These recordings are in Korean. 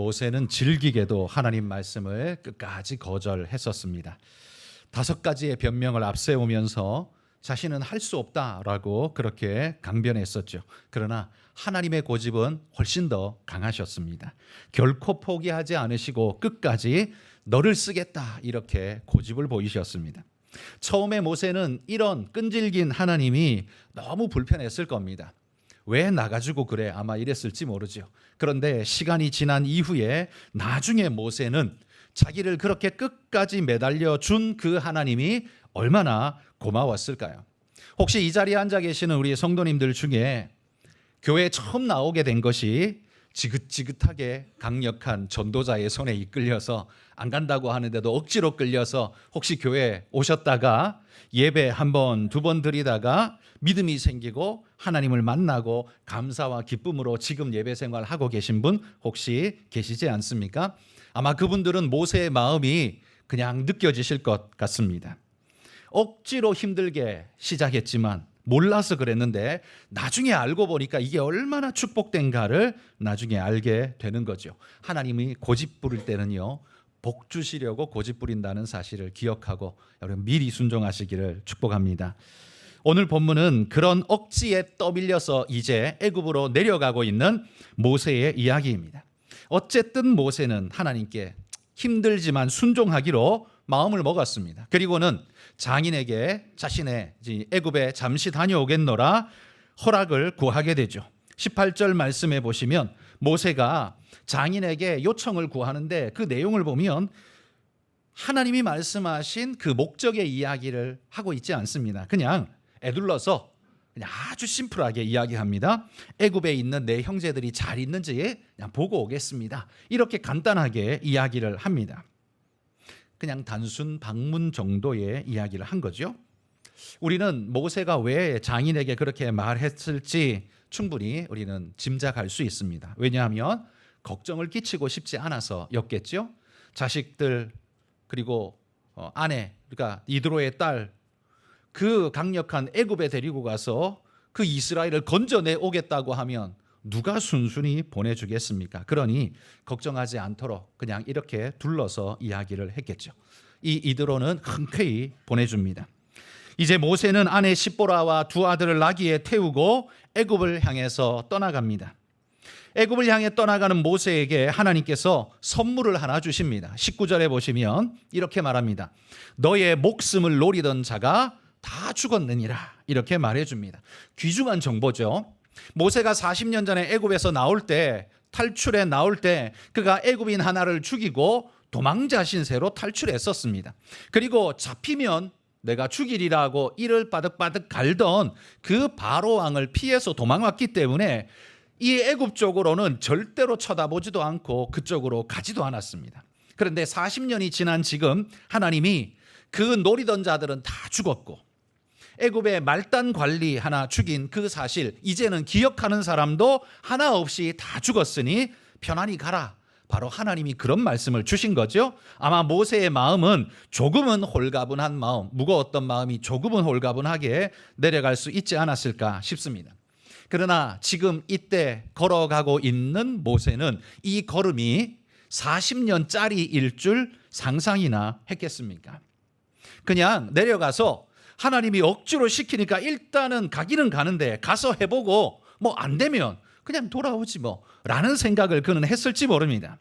모세는 질기게도 하나님 말씀을 끝까지 거절했었습니다. 5가지의 변명을 앞세우면서 자신은 할 수 없다라고 그렇게 강변했었죠. 그러나 하나님의 고집은 훨씬 더 강하셨습니다. 결코 포기하지 않으시고 끝까지 너를 쓰겠다 이렇게 고집을 보이셨습니다. 처음에 모세는 이런 끈질긴 하나님이 너무 불편했을 겁니다. 왜 나가지고 그래? 아마 이랬을지 모르죠. 그런데 시간이 지난 이후에 나중에 모세는 자기를 그렇게 끝까지 매달려 준 그 하나님이 얼마나 고마웠을까요? 혹시 이 자리에 앉아 계시는 우리 성도님들 중에 교회에 처음 나오게 된 것이 지긋지긋하게 강력한 전도자의 손에 이끌려서 안 간다고 하는데도 억지로 끌려서 혹시 교회에 오셨다가 예배 한 번, 2번 드리다가 믿음이 생기고 하나님을 만나고 감사와 기쁨으로 지금 예배 생활하고 계신 분 혹시 계시지 않습니까? 아마 그분들은 모세의 마음이 그냥 느껴지실 것 같습니다. 억지로 힘들게 시작했지만 몰라서 그랬는데 나중에 알고 보니까 이게 얼마나 축복된가를 나중에 알게 되는 거죠. 하나님이 고집 부릴 때는요, 복 주시려고 고집 부린다는 사실을 기억하고 여러분 미리 순종하시기를 축복합니다. 오늘 본문은 그런 억지에 떠밀려서 이제 애굽으로 내려가고 있는 모세의 이야기입니다. 어쨌든 모세는 하나님께 힘들지만 순종하기로 마음을 먹었습니다. 그리고는 장인에게 자신의 애굽에 잠시 다녀오겠노라 허락을 구하게 되죠. 18절 말씀해 보시면 모세가 장인에게 요청을 구하는데 그 내용을 보면 하나님이 말씀하신 그 목적의 이야기를 하고 있지 않습니다. 그냥 애둘러서 그냥 아주 심플하게 이야기합니다. 애굽에 있는 내 형제들이 잘 있는지 그냥 보고 오겠습니다. 이렇게 간단하게 이야기를 합니다. 그냥 단순 방문 정도의 이야기를 한 거죠. 우리는 모세가 왜 장인에게 그렇게 말했을지 충분히 우리는 짐작할 수 있습니다. 왜냐하면 걱정을 끼치고 싶지 않아서였겠죠. 자식들 그리고 아내, 그러니까 이드로의 딸, 그 강력한 애굽에 데리고 가서 그 이스라엘을 건져내 오겠다고 하면 누가 순순히 보내주겠습니까? 그러니 걱정하지 않도록 그냥 이렇게 둘러서 이야기를 했겠죠. 이 이드로는 흔쾌히 보내줍니다. 이제 모세는 아내 십보라와 2 아들을 나귀에 태우고 애굽을 향해서 떠나갑니다. 애굽을 향해 떠나가는 모세에게 하나님께서 선물을 하나 주십니다. 19절에 보시면 이렇게 말합니다. 너의 목숨을 노리던 자가 다 죽었느니라 이렇게 말해줍니다. 귀중한 정보죠. 모세가 40년 전에 애굽에서 나올 때, 탈출해 나올 때 그가 애굽인 하나를 죽이고 도망자 신세로 탈출했었습니다. 그리고 잡히면 내가 죽이리라고 이를 바득바득 갈던 그 바로 왕을 피해서 도망왔기 때문에 이 애굽 쪽으로는 절대로 쳐다보지도 않고 그쪽으로 가지도 않았습니다. 그런데 40년이 지난 지금 하나님이 그 노리던 자들은 다 죽었고 애굽의 말단 관리 하나 죽인 그 사실 이제는 기억하는 사람도 하나 없이 다 죽었으니 편안히 가라. 바로 하나님이 그런 말씀을 주신 거죠. 아마 모세의 마음은 조금은 홀가분한 마음, 무거웠던 마음이 조금은 홀가분하게 내려갈 수 있지 않았을까 싶습니다. 그러나 지금 이때 걸어가고 있는 모세는 이 걸음이 40년짜리일 줄 상상이나 했겠습니까? 그냥 내려가서 하나님이 억지로 시키니까 일단은 가기는 가는데 가서 해보고 뭐 안 되면 그냥 돌아오지 뭐 라는 생각을 그는 했을지 모릅니다.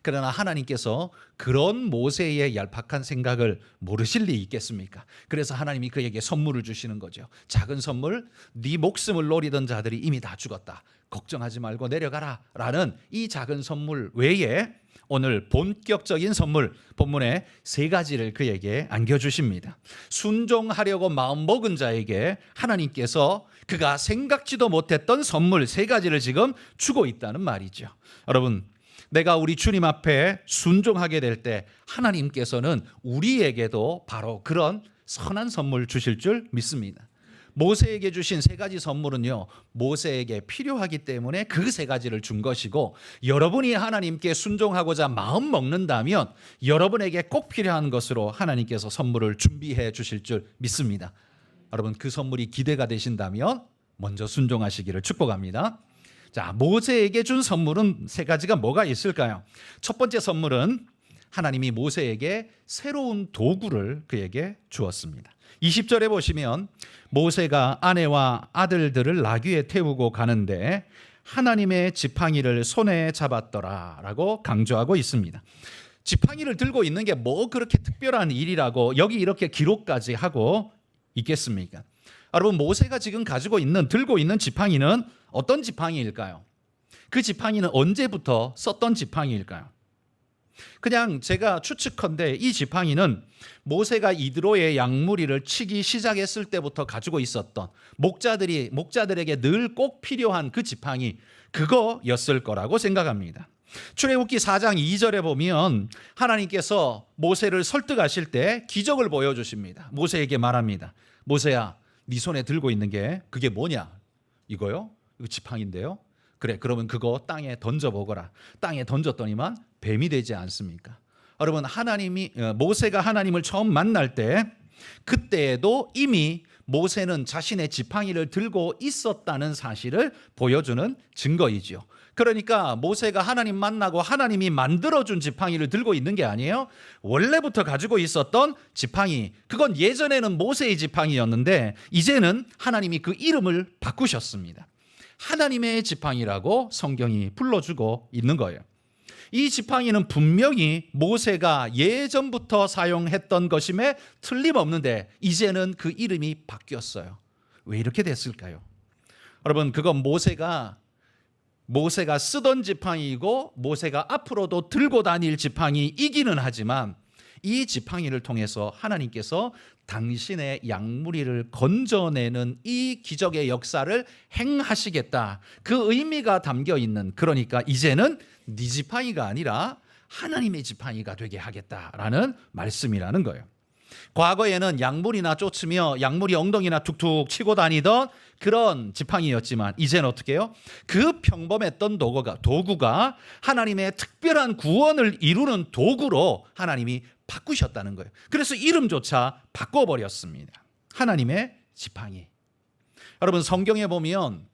그러나 하나님께서 그런 모세의 얄팍한 생각을 모르실 리 있겠습니까? 그래서 하나님이 그에게 선물을 주시는 거죠. 작은 선물, 네 목숨을 노리던 자들이 이미 다 죽었다. 걱정하지 말고 내려가라 라는 이 작은 선물 외에 오늘 본격적인 선물 본문에 3가지를 그에게 안겨주십니다. 순종하려고 마음먹은 자에게 하나님께서 그가 생각지도 못했던 선물 3가지를 지금 주고 있다는 말이죠. 여러분, 내가 우리 주님 앞에 순종하게 될 때 하나님께서는 우리에게도 바로 그런 선한 선물 주실 줄 믿습니다. 모세에게 주신 3가지 선물은요, 모세에게 필요하기 때문에 그 3가지를 준 것이고, 여러분이 하나님께 순종하고자 마음 먹는다면 여러분에게 꼭 필요한 것으로 하나님께서 선물을 준비해 주실 줄 믿습니다. 여러분, 그 선물이 기대가 되신다면 먼저 순종하시기를 축복합니다. 자, 모세에게 준 선물은 세 가지가 뭐가 있을까요? 첫 번째 선물은 하나님이 모세에게 새로운 도구를 그에게 주었습니다. 20절에 보시면 모세가 아내와 아들들을 나귀에 태우고 가는데 하나님의 지팡이를 손에 잡았더라라고 강조하고 있습니다. 지팡이를 들고 있는 게 뭐 그렇게 특별한 일이라고 여기 이렇게 기록까지 하고 있겠습니까? 여러분, 모세가 지금 들고 있는 지팡이는 어떤 지팡이일까요? 그 지팡이는 언제부터 썼던 지팡이일까요? 그냥 제가 추측컨대 이 지팡이는 모세가 이드로의 양무리를 치기 시작했을 때부터 가지고 있었던 목자들에게 늘 꼭 필요한 그 지팡이, 그거였을 거라고 생각합니다. 출애굽기 4장 2절에 보면 하나님께서 모세를 설득하실 때 기적을 보여주십니다. 모세에게 말합니다. 모세야, 네 손에 들고 있는 게 그게 뭐냐? 이거요? 이거 지팡이인데요. 그래, 그러면 그거 땅에 던져보거라. 땅에 던졌더니만 뱀이 되지 않습니까? 여러분, 모세가 하나님을 처음 만날 때 그때에도 이미 모세는 자신의 지팡이를 들고 있었다는 사실을 보여주는 증거이지요. 그러니까 모세가 하나님 만나고 하나님이 만들어준 지팡이를 들고 있는 게 아니에요. 원래부터 가지고 있었던 지팡이, 그건 예전에는 모세의 지팡이였는데 이제는 하나님이 그 이름을 바꾸셨습니다. 하나님의 지팡이라고 성경이 불러주고 있는 거예요. 이 지팡이는 분명히 모세가 예전부터 사용했던 것임에 틀림없는데 이제는 그 이름이 바뀌었어요. 왜 이렇게 됐을까요? 여러분, 그건 모세가 쓰던 지팡이이고 모세가 앞으로도 들고 다닐 지팡이이기는 하지만 이 지팡이를 통해서 하나님께서 당신의 양무리를 건져내는 이 기적의 역사를 행하시겠다, 그 의미가 담겨 있는, 그러니까 이제는 네 지팡이가 아니라 하나님의 지팡이가 되게 하겠다라는 말씀이라는 거예요. 과거에는 양무리나 쫓으며 양무리 엉덩이나 툭툭 치고 다니던 그런 지팡이였지만 이제는 어떻게 해요? 그 평범했던 도구가 하나님의 특별한 구원을 이루는 도구로 하나님이 바꾸셨다는 거예요. 그래서 이름조차 바꿔버렸습니다. 하나님의 지팡이. 여러분, 성경에 보면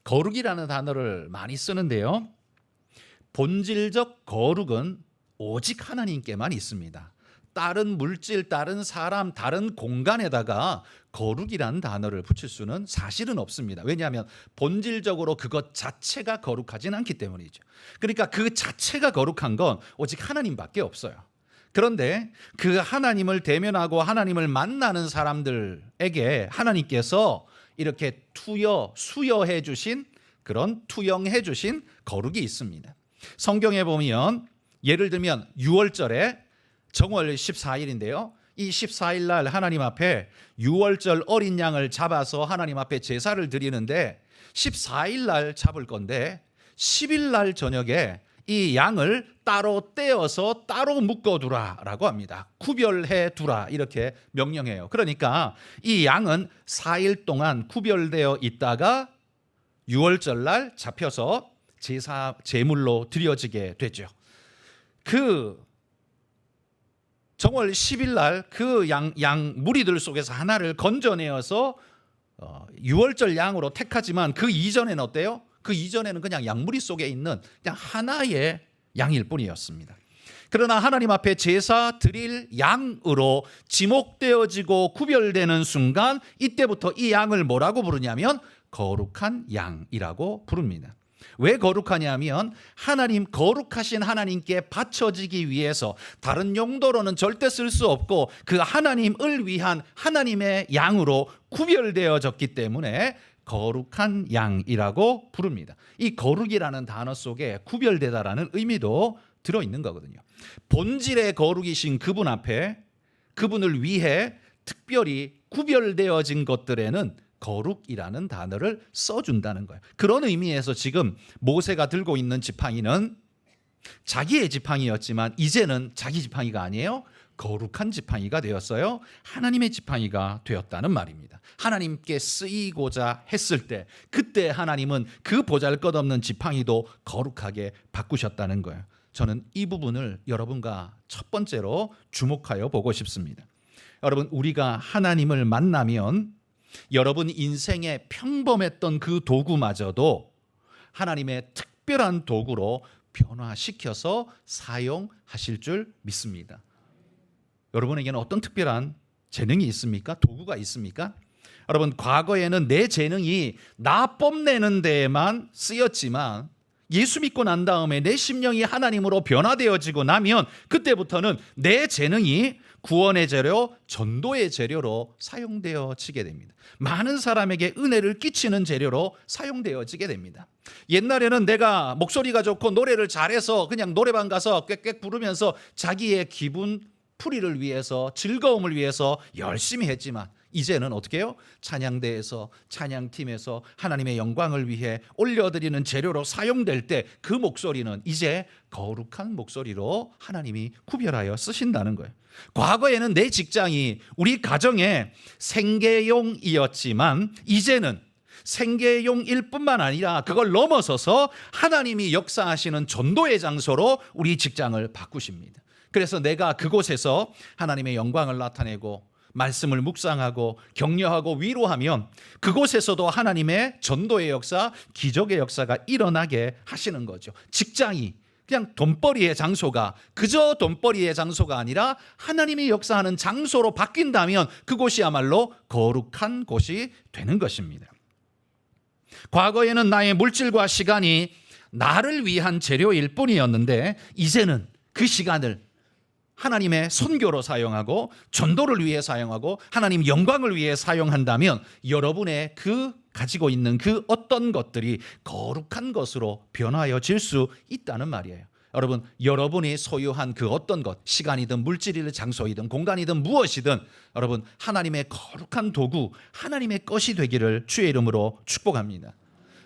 거룩이라는 단어를 많이 쓰는데요, 본질적 거룩은 오직 하나님께만 있습니다. 다른 물질, 다른 사람, 다른 공간에다가 거룩이라는 단어를 붙일 수는 사실은 없습니다. 왜냐하면 본질적으로 그것 자체가 거룩하진 않기 때문이죠. 그러니까 그 자체가 거룩한 건 오직 하나님밖에 없어요. 그런데 그 하나님을 대면하고 하나님을 만나는 사람들에게 하나님께서 이렇게 수여해 주신, 그런 투영해 주신 거룩이 있습니다. 성경에 보면 예를 들면 6월절에 정월 14일인데요. 이 14일 날 하나님 앞에 6월절 어린 양을 잡아서 하나님 앞에 제사를 드리는데 14일 날 잡을 건데 10일 날 저녁에 이 양을 따로 떼어서 따로 묶어두라라고 합니다. 구별해 두라, 이렇게 명령해요. 그러니까 이 양은 4일 동안 구별되어 있다가 6월절 날 잡혀서 제물로 드려지게 되죠. 그 정월 10일 날 그 양 무리들 속에서 하나를 건져내어서 6월절 양으로 택하지만 그 이전에는 어때요? 그 이전에는 그냥 양무리 속에 있는 그냥 하나의 양일 뿐이었습니다. 그러나 하나님 앞에 제사 드릴 양으로 지목되어지고 구별되는 순간 이때부터 이 양을 뭐라고 부르냐면 거룩한 양이라고 부릅니다. 왜 거룩하냐면 거룩하신 하나님께 바쳐지기 위해서 다른 용도로는 절대 쓸 수 없고 그 하나님을 위한 하나님의 양으로 구별되어졌기 때문에 거룩한 양이라고 부릅니다. 이 거룩이라는 단어 속에 구별되다라는 의미도 들어있는 거거든요. 본질의 거룩이신 그분 앞에, 그분을 위해 특별히 구별되어진 것들에는 거룩이라는 단어를 써준다는 거예요. 그런 의미에서 지금 모세가 들고 있는 지팡이는 자기의 지팡이였지만 이제는 자기 지팡이가 아니에요. 거룩한 지팡이가 되었어요. 하나님의 지팡이가 되었다는 말입니다. 하나님께 쓰이고자 했을 때 그때 하나님은 그 보잘것없는 지팡이도 거룩하게 바꾸셨다는 거예요. 저는 이 부분을 여러분과 첫 번째로 주목하여 보고 싶습니다. 여러분, 우리가 하나님을 만나면 여러분 인생에 평범했던 그 도구마저도 하나님의 특별한 도구로 변화시켜서 사용하실 줄 믿습니다. 여러분에게는 어떤 특별한 재능이 있습니까? 도구가 있습니까? 여러분, 과거에는 내 재능이 나 뽐내는 데에만 쓰였지만 예수 믿고 난 다음에 내 심령이 하나님으로 변화되어지고 나면 그때부터는 내 재능이 구원의 재료, 전도의 재료로 사용되어지게 됩니다. 많은 사람에게 은혜를 끼치는 재료로 사용되어지게 됩니다. 옛날에는 내가 목소리가 좋고 노래를 잘해서 그냥 노래방 가서 꽥꽥 부르면서 자기의 기분 풀이를 위해서, 즐거움을 위해서 열심히 했지만 이제는 어떻게 해요? 찬양대에서, 찬양팀에서 하나님의 영광을 위해 올려드리는 재료로 사용될 때 그 목소리는 이제 거룩한 목소리로 하나님이 구별하여 쓰신다는 거예요. 과거에는 내 직장이 우리 가정의 생계용이었지만 이제는 생계용일 뿐만 아니라 그걸 넘어서서 하나님이 역사하시는 전도의 장소로 우리 직장을 바꾸십니다. 그래서 내가 그곳에서 하나님의 영광을 나타내고 말씀을 묵상하고 격려하고 위로하면 그곳에서도 하나님의 전도의 역사, 기적의 역사가 일어나게 하시는 거죠. 직장이 그냥 돈벌이의 장소가 그저 돈벌이의 장소가 아니라 하나님이 역사하는 장소로 바뀐다면 그곳이야말로 거룩한 곳이 되는 것입니다. 과거에는 나의 물질과 시간이 나를 위한 재료일 뿐이었는데 이제는 그 시간을 하나님의 선교로 사용하고 전도를 위해 사용하고 하나님 영광을 위해 사용한다면 여러분의 그 가지고 있는 그 어떤 것들이 거룩한 것으로 변화해질 수 있다는 말이에요. 여러분, 여러분이 소유한 그 어떤 것, 시간이든 물질이든 장소이든 공간이든 무엇이든 여러분 하나님의 거룩한 도구, 하나님의 것이 되기를 주의 이름으로 축복합니다.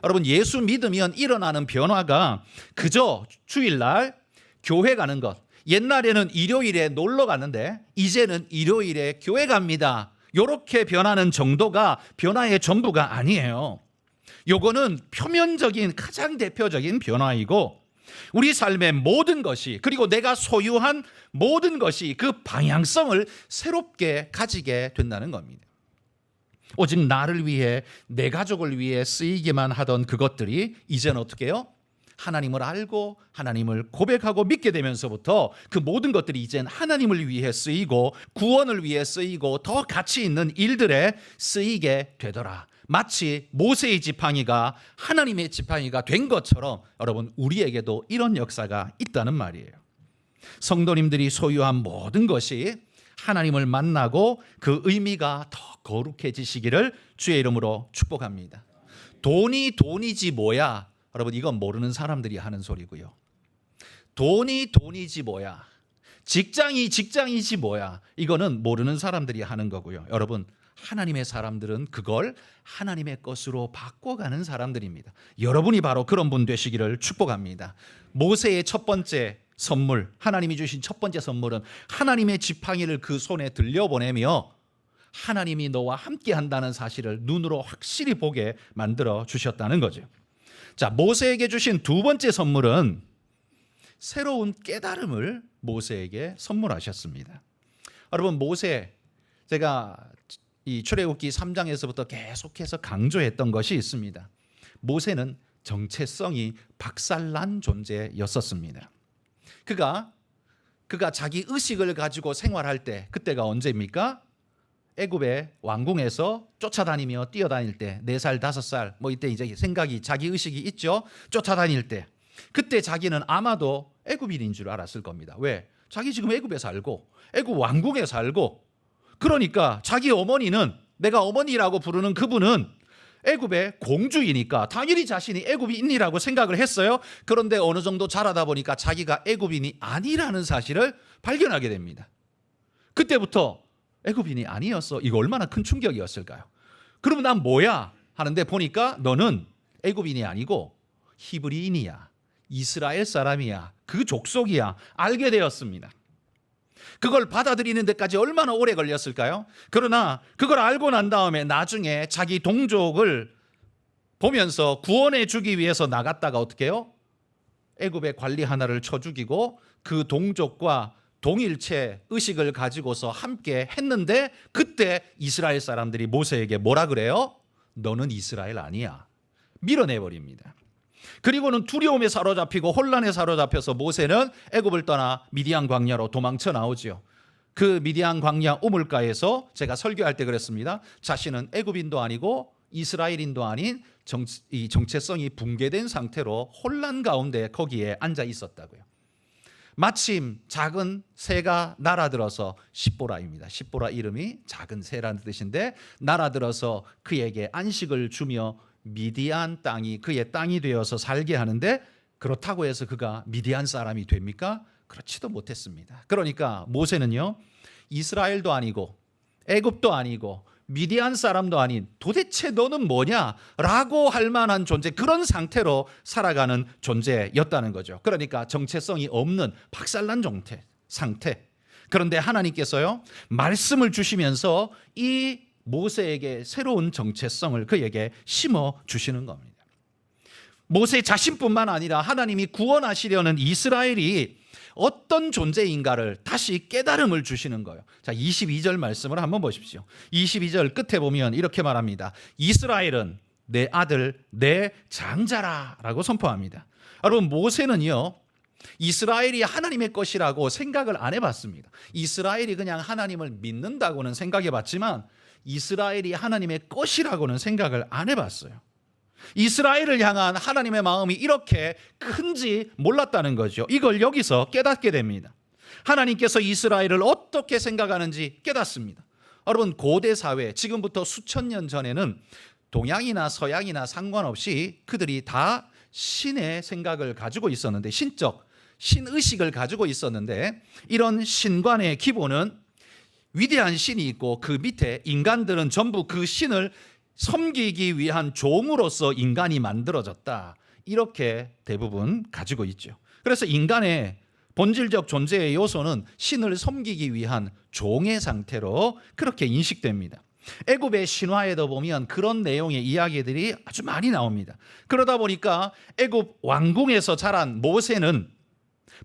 여러분, 예수 믿으면 일어나는 변화가 그저 주일날 교회 가는 것, 옛날에는 일요일에 놀러 갔는데 이제는 일요일에 교회 갑니다. 이렇게 변하는 정도가 변화의 전부가 아니에요. 요거는 표면적인 가장 대표적인 변화이고 우리 삶의 모든 것이 그리고 내가 소유한 모든 것이 그 방향성을 새롭게 가지게 된다는 겁니다. 오직 나를 위해 내 가족을 위해 쓰이기만 하던 그것들이 이제는 어떻게 해요? 하나님을 알고 하나님을 고백하고 믿게 되면서부터 그 모든 것들이 이젠 하나님을 위해 쓰이고 구원을 위해 쓰이고 더 가치 있는 일들에 쓰이게 되더라. 마치 모세의 지팡이가 하나님의 지팡이가 된 것처럼 여러분 우리에게도 이런 역사가 있다는 말이에요. 성도님들이 소유한 모든 것이 하나님을 만나고 그 의미가 더 거룩해지시기를 주의 이름으로 축복합니다. 돈이 돈이지 뭐야? 여러분, 이건 모르는 사람들이 하는 소리고요. 돈이 돈이지 뭐야? 직장이 직장이지 뭐야? 이거는 모르는 사람들이 하는 거고요. 여러분, 하나님의 사람들은 그걸 하나님의 것으로 바꿔가는 사람들입니다. 여러분이 바로 그런 분 되시기를 축복합니다. 모세의 첫 번째 선물, 하나님이 주신 첫 번째 선물은 하나님의 지팡이를 그 손에 들려보내며 하나님이 너와 함께 한다는 사실을 눈으로 확실히 보게 만들어 주셨다는 거죠. 자, 모세에게 주신 두 번째 선물은 새로운 깨달음을 모세에게 선물하셨습니다. 여러분, 모세, 제가 이 출애굽기 3장에서부터 계속해서 강조했던 것이 있습니다. 모세는 정체성이 박살난 존재였었습니다. 그가 자기 의식을 가지고 생활할 때, 그때가 언제입니까? 애굽의 왕궁에서 쫓아다니며 뛰어다닐 때 4살, 5살 뭐 이때 이제 생각이 자기 의식이 있죠. 쫓아다닐 때 그때 자기는 아마도 애굽인인 줄 알았을 겁니다. 왜? 자기 지금 애굽에 살고 애굽 왕궁에 살고 그러니까 자기 어머니는 내가 어머니라고 부르는 그분은 애굽의 공주이니까 당연히 자신이 애굽인이라고 생각을 했어요. 그런데 어느 정도 자라다 보니까 자기가 애굽인이 아니라는 사실을 발견하게 됩니다. 그때부터 애굽인이 아니었어. 이거 얼마나 큰 충격이었을까요? 그러면 난 뭐야? 하는데 보니까 너는 애굽인이 아니고 히브리인이야. 이스라엘 사람이야. 그 족속이야. 알게 되었습니다. 그걸 받아들이는 데까지 얼마나 오래 걸렸을까요? 그러나 그걸 알고 난 다음에 나중에 자기 동족을 보면서 구원해 주기 위해서 나갔다가 어떻게 해요? 애굽의 관리 하나를 쳐 죽이고 그 동족과 동일체 의식을 가지고서 함께 했는데 그때 이스라엘 사람들이 모세에게 뭐라 그래요? 너는 이스라엘 아니야. 밀어내버립니다. 그리고는 두려움에 사로잡히고 혼란에 사로잡혀서 모세는 애굽을 떠나 미디안 광야로 도망쳐 나오지요. 그 미디안 광야 우물가에서 제가 설교할 때 그랬습니다. 자신은 애굽인도 아니고 이스라엘인도 아닌 이 정체성이 붕괴된 상태로 혼란 가운데 거기에 앉아 있었다고요. 마침 작은 새가 날아들어서 십보라입니다. 십보라 이름이 작은 새라는 뜻인데 날아들어서 그에게 안식을 주며 미디안 땅이 그의 땅이 되어서 살게 하는데, 그렇다고 해서 그가 미디안 사람이 됩니까? 그렇지도 못했습니다. 그러니까 모세는요, 이스라엘도 아니고 애굽도 아니고 미디안 사람도 아닌 도대체 너는 뭐냐? 라고 할 만한 존재, 그런 상태로 살아가는 존재였다는 거죠. 그러니까 정체성이 없는 박살난 상태. 그런데 하나님께서요, 말씀을 주시면서 이 모세에게 새로운 정체성을 그에게 심어 주시는 겁니다. 모세 자신뿐만 아니라 하나님이 구원하시려는 이스라엘이 어떤 존재인가를 다시 깨달음을 주시는 거예요. 자, 22절 말씀을 한번 보십시오. 22절 끝에 보면 이렇게 말합니다. 이스라엘은 내 아들, 내 장자라 라고 선포합니다. 여러분, 모세는요, 이스라엘이 하나님의 것이라고 생각을 안 해봤습니다. 이스라엘이 그냥 하나님을 믿는다고는 생각해봤지만 이스라엘이 하나님의 것이라고는 생각을 안 해봤어요. 이스라엘을 향한 하나님의 마음이 이렇게 큰지 몰랐다는 거죠. 이걸 여기서 깨닫게 됩니다. 하나님께서 이스라엘을 어떻게 생각하는지 깨닫습니다. 여러분, 고대 사회, 지금부터 수천 년 전에는 동양이나 서양이나 상관없이 그들이 다 신의 생각을 가지고 있었는데, 신의식을 가지고 있었는데, 이런 신관의 기본은 위대한 신이 있고 그 밑에 인간들은 전부 그 신을 섬기기 위한 종으로서 인간이 만들어졌다, 이렇게 대부분 가지고 있죠. 그래서 인간의 본질적 존재의 요소는 신을 섬기기 위한 종의 상태로 그렇게 인식됩니다. 애굽의 신화에도 보면 그런 내용의 이야기들이 아주 많이 나옵니다. 그러다 보니까 애굽 왕궁에서 자란 모세는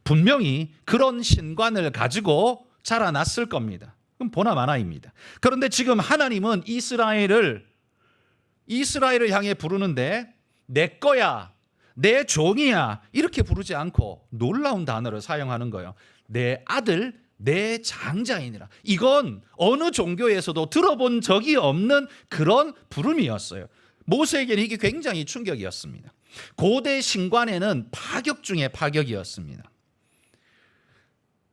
분명히 그런 신관을 가지고 자라났을 겁니다. 그럼 보나마나입니다. 그런데 지금 하나님은 이스라엘을 향해 부르는데 내 거야, 내 종이야, 이렇게 부르지 않고 놀라운 단어를 사용하는 거예요. 내 아들, 내 장자이니라. 이건 어느 종교에서도 들어본 적이 없는 그런 부름이었어요. 모세에게는 이게 굉장히 충격이었습니다. 고대 신관에는 파격 중에 파격이었습니다.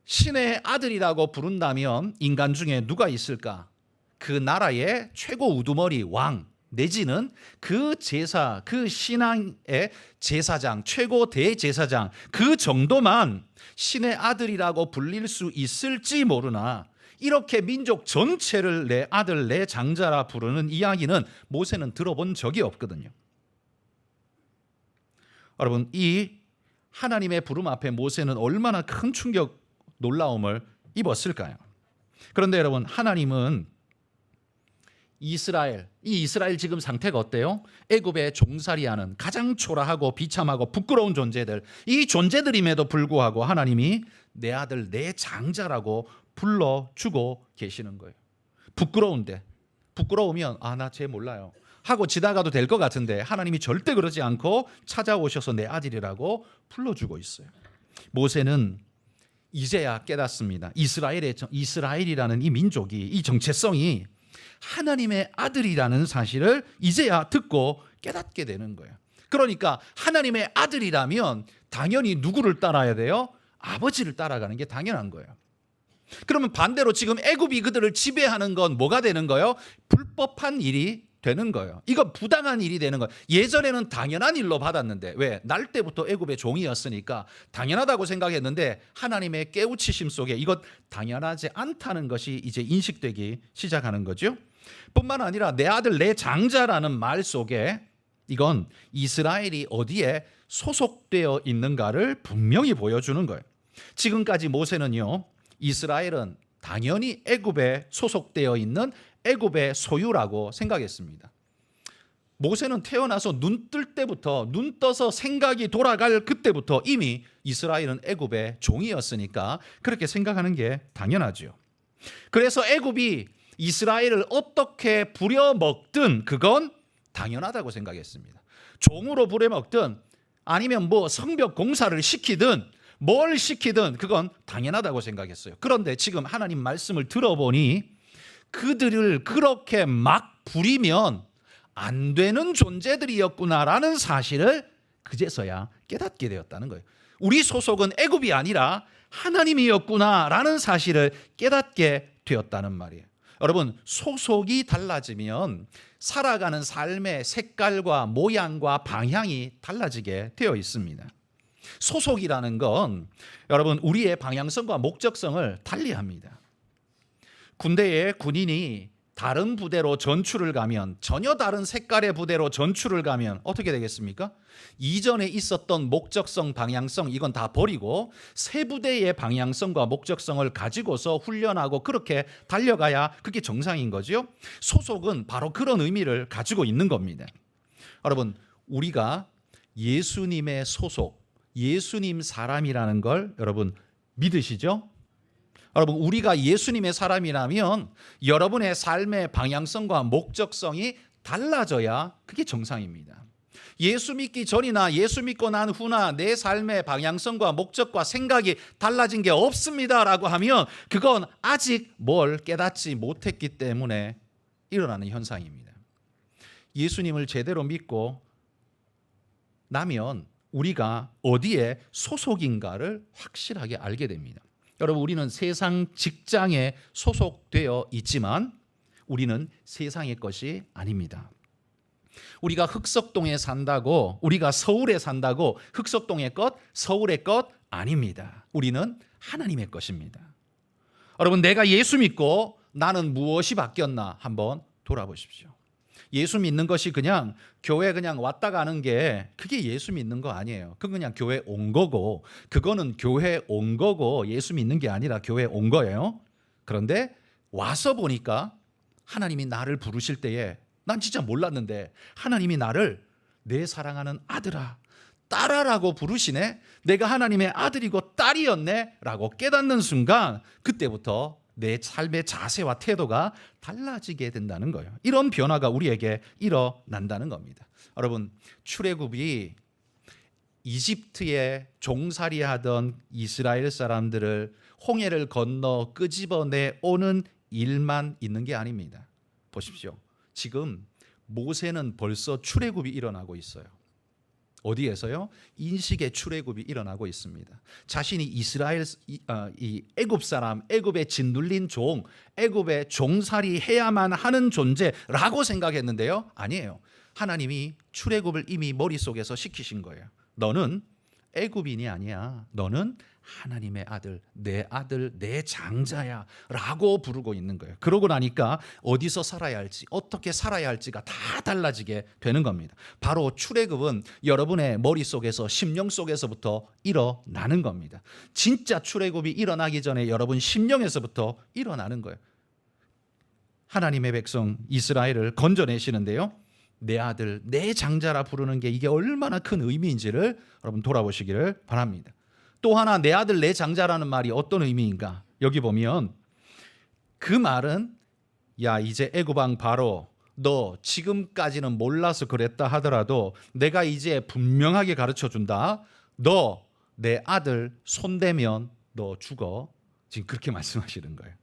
신의 아들이라고 부른다면 인간 중에 누가 있을까? 그 나라의 최고 우두머리 왕, 내지는 그 제사, 그 신앙의 제사장, 최고 대제사장, 그 정도만 신의 아들이라고 불릴 수 있을지 모르나, 이렇게 민족 전체를 내 아들, 내 장자라 부르는 이야기는 모세는 들어본 적이 없거든요. 여러분, 이 하나님의 부름 앞에 모세는 얼마나 큰 충격, 놀라움을 입었을까요? 그런데 여러분, 하나님은 이 이스라엘 지금 상태가 어때요? 애굽에 종살이하는 가장 초라하고 비참하고 부끄러운 존재들, 이 존재들임에도 불구하고 하나님이 내 아들, 내 장자라고 불러주고 계시는 거예요. 부끄러우면 나 쟤 몰라요 하고 지나가도 될 것 같은데, 하나님이 절대 그러지 않고 찾아오셔서 내 아들이라고 불러주고 있어요. 모세는 이제야 깨닫습니다. 이스라엘이라는 이 민족이, 이 정체성이 하나님의 아들이라는 사실을 이제야 듣고 깨닫게 되는 거예요. 그러니까 하나님의 아들이라면 당연히 누구를 따라야 돼요? 아버지를 따라가는 게 당연한 거예요. 그러면 반대로 지금 애굽이 그들을 지배하는 건 뭐가 되는 거예요? 불법한 일이 되는 거예요. 이건 부당한 일이 되는 거예요. 예전에는 당연한 일로 받았는데, 왜? 날 때부터 애굽의 종이었으니까 당연하다고 생각했는데, 하나님의 깨우치심 속에 이것 당연하지 않다는 것이 이제 인식되기 시작하는 거죠. 뿐만 아니라 내 아들, 내 장자라는 말 속에 이건 이스라엘이 어디에 소속되어 있는가를 분명히 보여주는 거예요. 지금까지 모세는요, 이스라엘은 당연히 애굽에 소속되어 있는 애굽의 소유라고 생각했습니다. 모세는 태어나서 눈 떠서 생각이 돌아갈 그때부터 이미 이스라엘은 애굽의 종이었으니까 그렇게 생각하는 게 당연하죠. 그래서 애굽이 이스라엘을 어떻게 부려먹든 그건 당연하다고 생각했습니다. 종으로 부려먹든 아니면 뭐 성벽 공사를 시키든 뭘 시키든 그건 당연하다고 생각했어요. 그런데 지금 하나님 말씀을 들어보니 그들을 그렇게 막 부리면 안 되는 존재들이었구나라는 사실을 그제서야 깨닫게 되었다는 거예요. 우리 소속은 애굽이 아니라 하나님이었구나라는 사실을 깨닫게 되었다는 말이에요. 여러분, 소속이 달라지면 살아가는 삶의 색깔과 모양과 방향이 달라지게 되어 있습니다. 소속이라는 건 여러분 우리의 방향성과 목적성을 달리합니다. 군대에 군인이 다른 부대로 전출을 가면, 전혀 다른 색깔의 부대로 전출을 가면 어떻게 되겠습니까? 이전에 있었던 목적성, 방향성 이건 다 버리고 새 부대의 방향성과 목적성을 가지고서 훈련하고 그렇게 달려가야 그게 정상인 거죠. 소속은 바로 그런 의미를 가지고 있는 겁니다. 여러분, 우리가 예수님의 소속, 예수님 사람이라는 걸 여러분 믿으시죠? 여러분, 우리가 예수님의 사람이라면 여러분의 삶의 방향성과 목적성이 달라져야 그게 정상입니다. 예수 믿기 전이나 예수 믿고 난 후나 내 삶의 방향성과 목적과 생각이 달라진 게 없습니다라고 하면 그건 아직 뭘 깨닫지 못했기 때문에 일어나는 현상입니다. 예수님을 제대로 믿고 나면 우리가 어디에 소속인가를 확실하게 알게 됩니다. 여러분, 우리는 세상 직장에 소속되어 있지만 우리는 세상의 것이 아닙니다. 우리가 흑석동에 산다고, 우리가 서울에 산다고 흑석동의 것, 서울의 것 아닙니다. 우리는 하나님의 것입니다. 여러분, 내가 예수 믿고 나는 무엇이 바뀌었나 한번 돌아보십시오. 예수 믿는 것이 그냥 교회 그냥 왔다 가는 게 그게 예수 믿는 거 아니에요. 그건 그냥 교회 온 거고, 그거는 교회 온 거고 예수 믿는 게 아니라 교회 온 거예요. 그런데 와서 보니까 하나님이 나를 부르실 때에 난 진짜 몰랐는데 하나님이 나를 내 사랑하는 아들아, 딸아라고 부르시네. 내가 하나님의 아들이고 딸이었네 라고 깨닫는 순간 그때부터 내 삶의 자세와 태도가 달라지게 된다는 거예요. 이런 변화가 우리에게 일어난다는 겁니다. 여러분, 출애굽이 이집트에 종살이하던 이스라엘 사람들을 홍해를 건너 끄집어내 오는 일만 있는 게 아닙니다. 보십시오. 지금 모세는 벌써 출애굽이 일어나고 있어요. 어디에서요? 인식의 출애굽이 일어나고 있습니다. 자신이 이 애굽 사람, 애굽에 짓눌린 종, 애굽에 종살이 해야만 하는 존재라고 생각했는데요. 아니에요. 하나님이 출애굽을 이미 머릿속에서 시키신 거예요. 너는 애굽인이 아니야. 너는 하나님의 아들, 내 장자야 라고 부르고 있는 거예요. 그러고 나니까 어디서 살아야 할지, 어떻게 살아야 할지가 다 달라지게 되는 겁니다. 바로 출애굽은 여러분의 머릿속에서, 심령 속에서부터 일어나는 겁니다. 진짜 출애굽이 일어나기 전에 여러분 심령에서부터 일어나는 거예요. 하나님의 백성 이스라엘을 건져내시는데요, 내 아들, 내 장자라 부르는 게 이게 얼마나 큰 의미인지를 여러분 돌아보시기를 바랍니다. 또 하나, 내 아들 내 장자라는 말이 어떤 의미인가? 여기 보면 그 말은, 야 이제 애굽 왕 바로, 너 지금까지는 몰라서 그랬다 하더라도 내가 이제 분명하게 가르쳐 준다. 너 내 아들 손대면 너 죽어. 지금 그렇게 말씀하시는 거예요.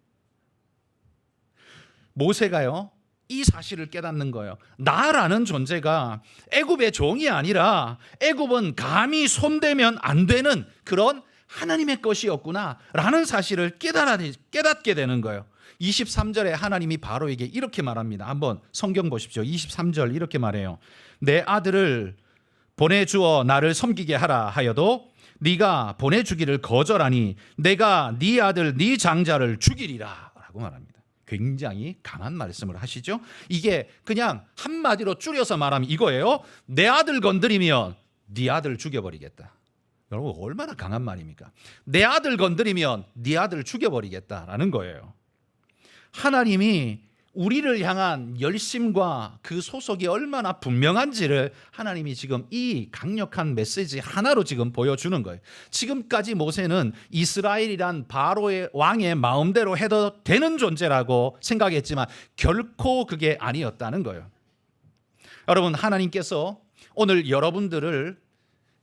모세가요, 이 사실을 깨닫는 거예요. 나라는 존재가 애굽의 종이 아니라 애굽은 감히 손대면 안 되는 그런 하나님의 것이었구나 라는 사실을 깨닫게 되는 거예요. 23절에 하나님이 바로에게 이렇게 말합니다. 한번 성경 보십시오. 23절 이렇게 말해요. 내 아들을 보내주어 나를 섬기게 하라 하여도 네가 보내주기를 거절하니 내가 네 아들 네 장자를 죽이리라 라고 말합니다. 굉장히 강한 말씀을 하시죠. 이게 그냥 한마디로 줄여서 말하면 이거예요. 내 아들 건드리면 네 아들 죽여버리겠다. 여러분, 얼마나 강한 말입니까? 내 아들 건드리면 네 아들 죽여버리겠다라는 거예요. 하나님이 우리를 향한 열심과 그 소속이 얼마나 분명한지를 하나님이 지금 이 강력한 메시지 하나로 지금 보여주는 거예요. 지금까지 모세는 이스라엘이란 바로의 왕의 마음대로 해도 되는 존재라고 생각했지만 결코 그게 아니었다는 거예요. 여러분, 하나님께서 오늘 여러분들을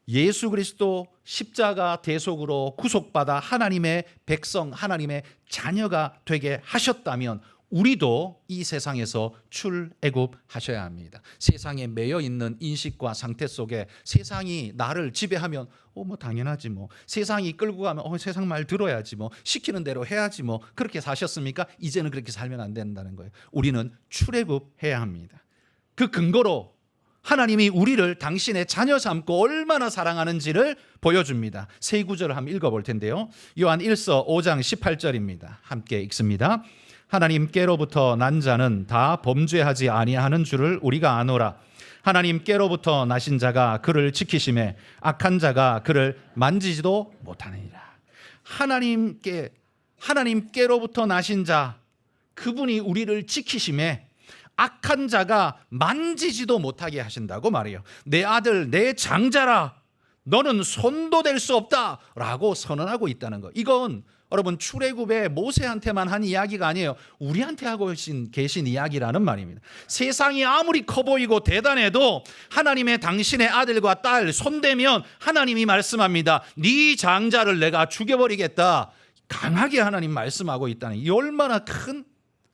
예수 그리스도 십자가 대속으로 구속받아 하나님의 백성, 하나님의 자녀가 되게 하셨다면 우리도 이 세상에서 출애굽하셔야 합니다. 세상에 매여 있는 인식과 상태 속에 세상이 나를 지배하면 뭐 당연하지 뭐, 세상이 끌고 가면 세상 말 들어야지 뭐, 시키는 대로 해야지 뭐, 그렇게 사셨습니까? 이제는 그렇게 살면 안 된다는 거예요. 우리는 출애굽해야 합니다. 그 근거로 하나님이 우리를 당신의 자녀 삼고 얼마나 사랑하는지를 보여줍니다. 세 구절을 한번 읽어볼 텐데요. 요한 1서 5장 18절입니다. 함께 읽습니다. 하나님께로부터 난 자는 다 범죄하지 아니하는 줄을 우리가 아노라. 하나님께로부터 나신 자가 그를 지키심에 악한 자가 그를 만지지도 못하느니라. 하나님께로부터 나신 자, 그분이 우리를 지키심에 악한 자가 만지지도 못하게 하신다고 말해요. 내 아들, 내 장자라, 너는 손도 댈 수 없다 라고 선언하고 있다는 거. 이건 여러분 출애굽의 모세한테만 한 이야기가 아니에요. 우리한테 하고 계신 이야기라는 말입니다. 세상이 아무리 커 보이고 대단해도 하나님의 당신의 아들과 딸 손대면 하나님이 말씀합니다. 네 장자를 내가 죽여버리겠다. 강하게 하나님 말씀하고 있다는, 이 얼마나 큰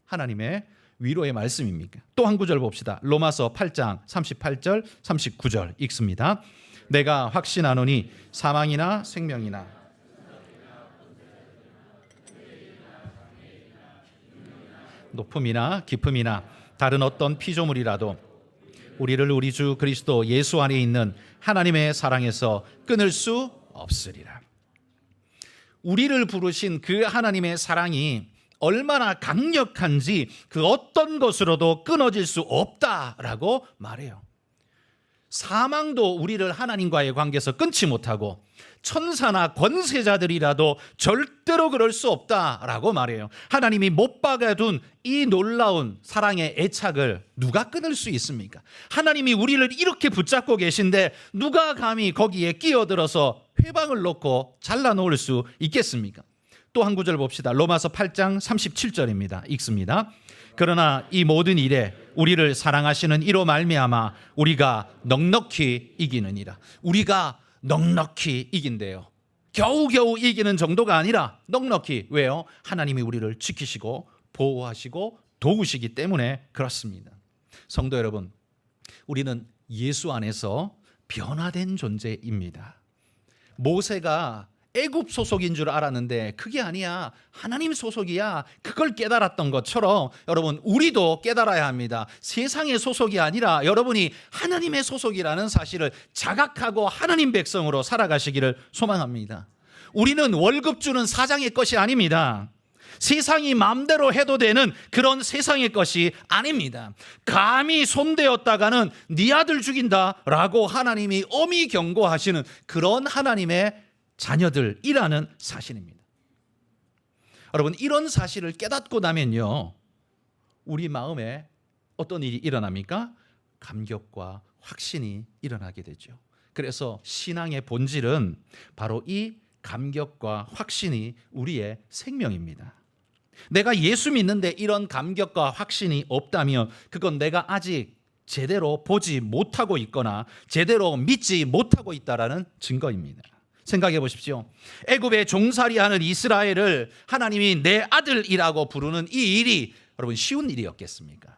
하나님의 위로의 말씀입니까? 또 한 구절 봅시다. 로마서 8장 38절 39절 읽습니다. 내가 확신하노니 사망이나 생명이나 높음이나 깊음이나 다른 어떤 피조물이라도 우리를 우리 주 그리스도 예수 안에 있는 하나님의 사랑에서 끊을 수 없으리라. 우리를 부르신 그 하나님의 사랑이 얼마나 강력한지 그 어떤 것으로도 끊어질 수 없다라고 말해요. 사망도 우리를 하나님과의 관계에서 끊지 못하고 천사나 권세자들이라도 절대로 그럴 수 없다라고 말해요. 하나님이 못 박아둔 이 놀라운 사랑의 애착을 누가 끊을 수 있습니까? 하나님이 우리를 이렇게 붙잡고 계신데 누가 감히 거기에 끼어들어서 회방을 놓고 잘라놓을 수 있겠습니까? 또 한 구절 봅시다. 로마서 8장 37절입니다. 읽습니다. 그러나 이 모든 일에 우리를 사랑하시는 이로 말미암아 우리가 넉넉히 이기느니라. 우리가 넉넉히 이긴대요. 겨우겨우 이기는 정도가 아니라 넉넉히. 왜요? 하나님이 우리를 지키시고 보호하시고 도우시기 때문에 그렇습니다. 성도 여러분, 우리는 예수 안에서 변화된 존재입니다. 모세가 애굽 소속인 줄 알았는데 그게 아니야, 하나님 소속이야. 그걸 깨달았던 것처럼 여러분, 우리도 깨달아야 합니다. 세상의 소속이 아니라 여러분이 하나님의 소속이라는 사실을 자각하고 하나님 백성으로 살아가시기를 소망합니다. 우리는 월급 주는 사장의 것이 아닙니다. 세상이 마음대로 해도 되는 그런 세상의 것이 아닙니다. 감히 손대었다가는 네 아들 죽인다라고 하나님이 엄히 경고하시는 그런 하나님의 자녀들이라는 사실입니다. 여러분, 이런 사실을 깨닫고 나면요, 우리 마음에 어떤 일이 일어납니까? 감격과 확신이 일어나게 되죠. 그래서 신앙의 본질은 바로 이 감격과 확신이 우리의 생명입니다. 내가 예수 믿는데 이런 감격과 확신이 없다면 그건 내가 아직 제대로 보지 못하고 있거나 제대로 믿지 못하고 있다라는 증거입니다. 생각해 보십시오. 애굽에 종살이하는 이스라엘을 하나님이 내 아들이라고 부르는 이 일이 여러분 쉬운 일이었겠습니까?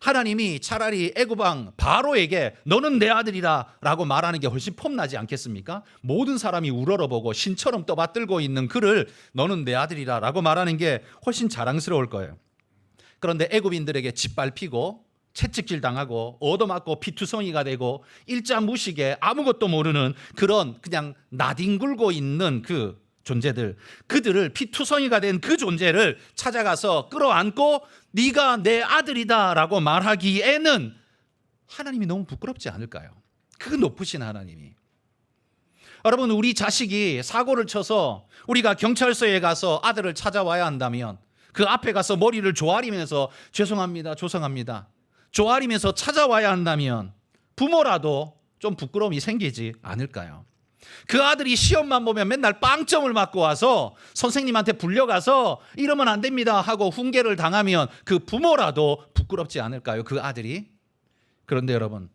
하나님이 차라리 애굽 왕 바로에게 너는 내 아들이라 라고 말하는 게 훨씬 폼나지 않겠습니까? 모든 사람이 우러러보고 신처럼 떠받들고 있는 그를 너는 내 아들이라 라고 말하는 게 훨씬 자랑스러울 거예요. 그런데 애굽인들에게 짓밟히고 채찍질 당하고 얻어맞고 피투성이가 되고 일자무식에 아무것도 모르는 그런 그냥 나뒹굴고 있는 그 존재들, 그들을 피투성이가 된 그 존재를 찾아가서 끌어안고 네가 내 아들이다 라고 말하기에는 하나님이 너무 부끄럽지 않을까요? 그 높으신 하나님이. 여러분, 우리 자식이 사고를 쳐서 우리가 경찰서에 가서 아들을 찾아와야 한다면 그 앞에 가서 머리를 조아리면서 죄송합니다, 조성합니다 조아리면서 찾아와야 한다면 부모라도 좀 부끄러움이 생기지 않을까요? 그 아들이 시험만 보면 맨날 빵점을 맞고 와서 선생님한테 불려가서 이러면 안 됩니다 하고 훈계를 당하면 그 부모라도 부끄럽지 않을까요? 그 아들이. 그런데 여러분,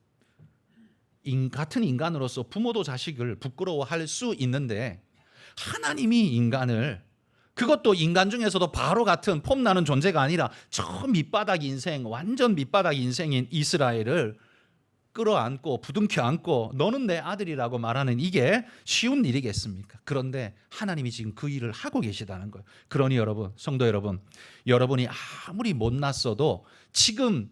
같은 인간으로서 부모도 자식을 부끄러워할 수 있는데 하나님이 인간을, 그것도 인간 중에서도 바로 같은 폼나는 존재가 아니라 저 밑바닥 인생, 완전 밑바닥 인생인 이스라엘을 끌어안고 부둥켜 안고 너는 내 아들이라고 말하는 이게 쉬운 일이겠습니까? 그런데 하나님이 지금 그 일을 하고 계시다는 거예요. 그러니 여러분, 성도 여러분, 여러분이 아무리 못났어도 지금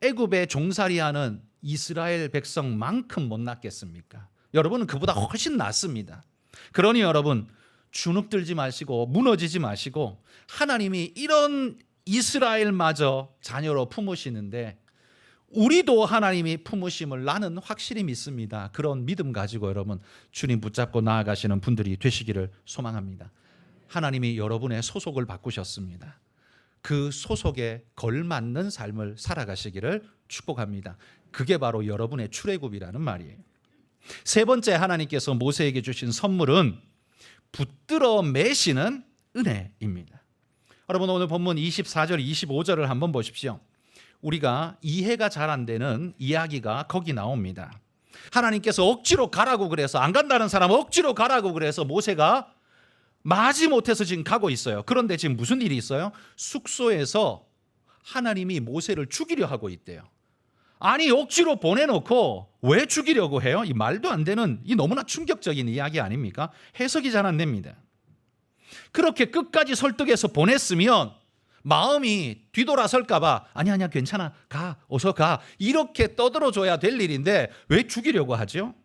애굽에 종살이하는 이스라엘 백성만큼 못났겠습니까? 여러분은 그보다 훨씬 낫습니다. 그러니 여러분, 주눅들지 마시고 무너지지 마시고 하나님이 이런 이스라엘마저 자녀로 품으시는데 우리도 하나님이 품으심을 나는 확실히 믿습니다. 그런 믿음 가지고 여러분 주님 붙잡고 나아가시는 분들이 되시기를 소망합니다. 하나님이 여러분의 소속을 바꾸셨습니다. 그 소속에 걸맞는 삶을 살아가시기를 축복합니다. 그게 바로 여러분의 출애굽이라는 말이에요. 세 번째 하나님께서 모세에게 주신 선물은 붙들어 매시는 은혜입니다. 여러분 오늘 본문 24절 25절을 한번 보십시오. 우리가 이해가 잘 안 되는 이야기가 거기 나옵니다. 하나님께서 억지로 가라고 그래서, 안 간다는 사람은 억지로 가라고 그래서 모세가 마지못해서 지금 가고 있어요. 그런데 지금 무슨 일이 있어요? 숙소에서 하나님이 모세를 죽이려 하고 있대요. 아니 억지로 보내놓고 왜 죽이려고 해요? 이 말도 안 되는, 이 너무나 충격적인 이야기 아닙니까? 해석이 잘 안 됩니다. 그렇게 끝까지 설득해서 보냈으면 마음이 뒤돌아설까 봐 아니야 괜찮아 가 어서 가 이렇게 떠들어줘야 될 일인데 왜 죽이려고 하죠?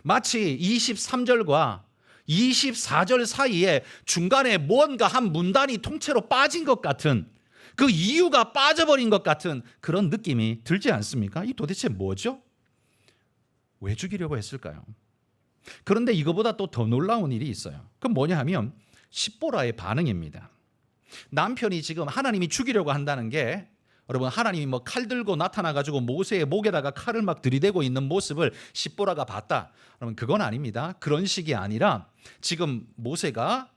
마치 23절과 24절 사이에 중간에 뭔가 한 문단이 통째로 빠진 것 같은, 그 이유가 빠져버린 것 같은 그런 느낌이 들지 않습니까? 이 도대체 뭐죠? 왜 죽이려고 했을까요? 그런데 이거보다 또 더 놀라운 일이 있어요. 그건 뭐냐 하면 십보라의 반응입니다. 남편이 지금 하나님이 죽이려고 한다는 게, 여러분 하나님이 뭐 칼 들고 나타나가지고 모세의 목에다가 칼을 막 들이대고 있는 모습을 십보라가 봤다. 그러면 그건 아닙니다. 그런 식이 아니라 지금 모세가